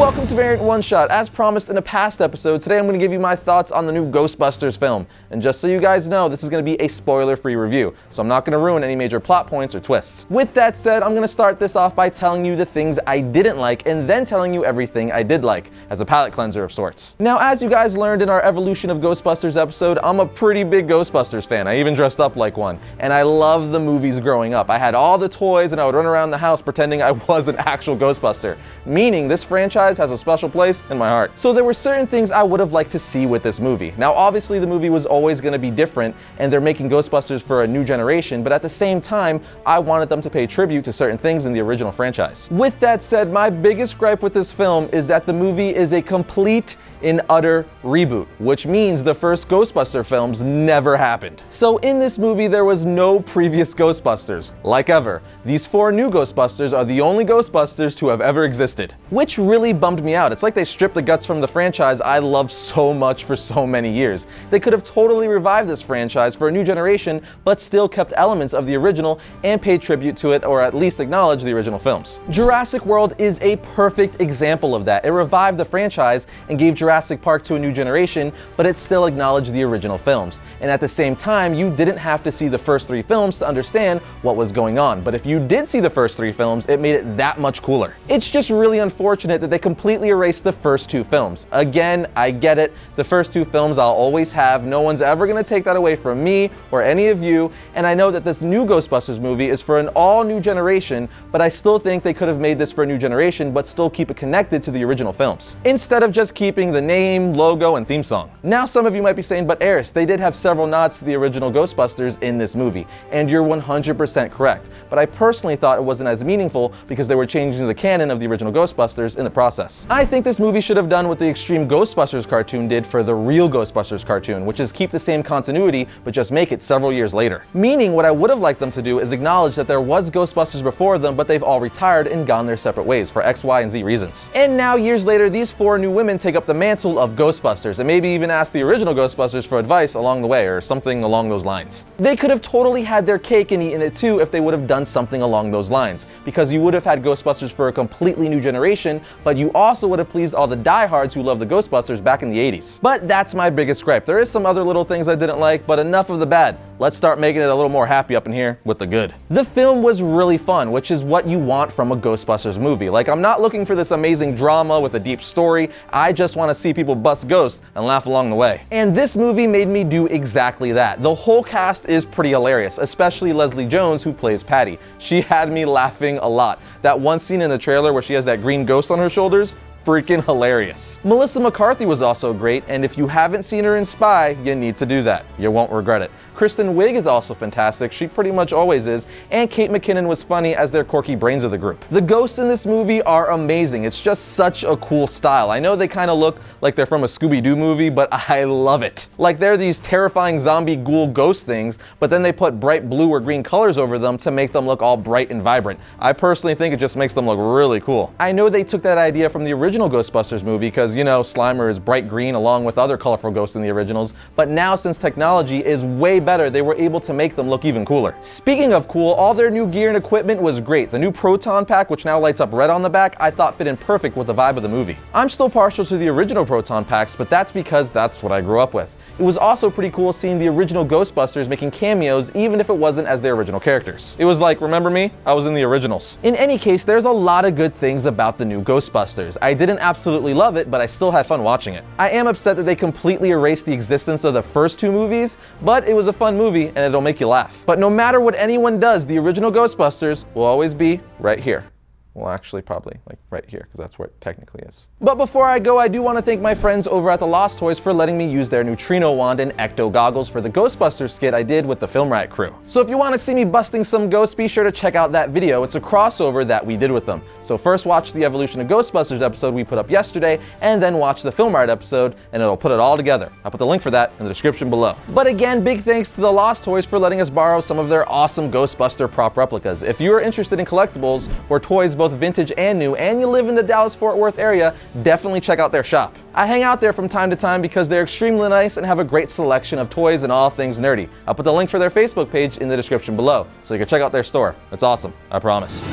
Welcome to Variant One Shot. As promised in a past episode, today I'm going to give you my thoughts on the new Ghostbusters film. And just so you guys know, this is going to be a spoiler-free review, so I'm not going to ruin any major plot points or twists. With that said, I'm going to start this off by telling you the things I didn't like and then telling you everything I did like, as a palate cleanser of sorts. Now, as you guys learned in our Evolution of Ghostbusters episode, I'm a pretty big Ghostbusters fan. I even dressed up like one. And I loved the movies growing up. I had all the toys and I would run around the house pretending I was an actual Ghostbuster. Meaning this franchise has a special place in my heart. So there were certain things I would have liked to see with this movie. Now obviously the movie was always going to be different and they're making Ghostbusters for a new generation, but at the same time I wanted them to pay tribute to certain things in the original franchise. With that said, my biggest gripe with this film is that the movie is a complete and utter reboot, which means the first Ghostbuster films never happened. So in this movie there was no previous Ghostbusters, like ever. These 4 new Ghostbusters are the only Ghostbusters to have ever existed, which really bummed me out. It's like they stripped the guts from the franchise I loved so much for so many years. They could have totally revived this franchise for a new generation, but still kept elements of the original and paid tribute to it, or at least acknowledged the original films. Jurassic World is a perfect example of that. It revived the franchise and gave Jurassic Park to a new generation, but it still acknowledged the original films. And at the same time, you didn't have to see the first 3 films to understand what was going on. But if you did see the first 3 films, it made it that much cooler. It's just really unfortunate that they completely erased the first 2 films. Again, I get it. The first 2 films I'll always have. No one's ever going to take that away from me or any of you. And I know that this new Ghostbusters movie is for an all new generation, but I still think they could have made this for a new generation, but still keep it connected to the original films, instead of just keeping the name, logo, and theme song. Now some of you might be saying, but Arris, they did have several nods to the original Ghostbusters in this movie, and you're 100% correct. But I personally thought it wasn't as meaningful because they were changing the canon of the original Ghostbusters in the process. I think this movie should have done what the Extreme Ghostbusters cartoon did for the real Ghostbusters cartoon, which is keep the same continuity, but just make it several years later. Meaning what I would have liked them to do is acknowledge that there was Ghostbusters before them, but they've all retired and gone their separate ways for X, Y, and Z reasons. And now years later, these 4 new women take up the mantle of Ghostbusters and maybe even ask the original Ghostbusters for advice along the way or something along those lines. They could have totally had their cake and eaten it too if they would have done something along those lines, because you would have had Ghostbusters for a completely new generation, but you also would have pleased all the diehards who loved the Ghostbusters back in the 80s. But that's my biggest gripe. There is some other little things I didn't like, but enough of the bad. Let's start making it a little more happy up in here with the good. The film was really fun, which is what you want from a Ghostbusters movie. Like, I'm not looking for this amazing drama with a deep story. I just want to see people bust ghosts and laugh along the way. And this movie made me do exactly that. The whole cast is pretty hilarious, especially Leslie Jones, who plays Patty. She had me laughing a lot. That one scene in the trailer where she has that green ghost on her shoulders, freaking hilarious. Melissa McCarthy was also great, and if you haven't seen her in Spy, you need to do that. You won't regret it. Kristen Wiig is also fantastic, she pretty much always is, and Kate McKinnon was funny as their quirky brains of the group. The ghosts in this movie are amazing. It's just such a cool style. I know they kind of look like they're from a Scooby-Doo movie, but I love it. Like, they're these terrifying zombie ghoul ghost things, but then they put bright blue or green colors over them to make them look all bright and vibrant. I personally think it just makes them look really cool. I know they took that idea from the original Ghostbusters movie because, you know, Slimer is bright green along with other colorful ghosts in the originals, but now since technology is way better, they were able to make them look even cooler. Speaking of cool, all their new gear and equipment was great. The new proton pack, which now lights up red on the back, I thought fit in perfect with the vibe of the movie. I'm still partial to the original proton packs, but that's because that's what I grew up with. It was also pretty cool seeing the original Ghostbusters making cameos even if it wasn't as their original characters. It was like, remember me? I was in the originals. In any case, there's a lot of good things about the new Ghostbusters. I didn't absolutely love it, but I still had fun watching it. I am upset that they completely erased the existence of the first 2 movies, but it was a fun movie and it'll make you laugh. But no matter what anyone does, the original Ghostbusters will always be right here. Well, actually, probably like right here, because that's where it technically is. But before I go, I do want to thank my friends over at the Lost Toys for letting me use their neutrino wand and ecto goggles for the Ghostbusters skit I did with the Film Riot crew. So if you want to see me busting some ghosts, be sure to check out that video. It's a crossover that we did with them. So first watch the Evolution of Ghostbusters episode we put up yesterday, and then watch the Film Riot episode, and it'll put it all together. I'll put the link for that in the description below. But again, big thanks to the Lost Toys for letting us borrow some of their awesome Ghostbuster prop replicas. If you are interested in collectibles or toys both vintage and new, and you live in the Dallas-Fort Worth area, definitely check out their shop. I hang out there from time to time because they're extremely nice and have a great selection of toys and all things nerdy. I'll put the link for their Facebook page in the description below, so you can check out their store. It's awesome, I promise.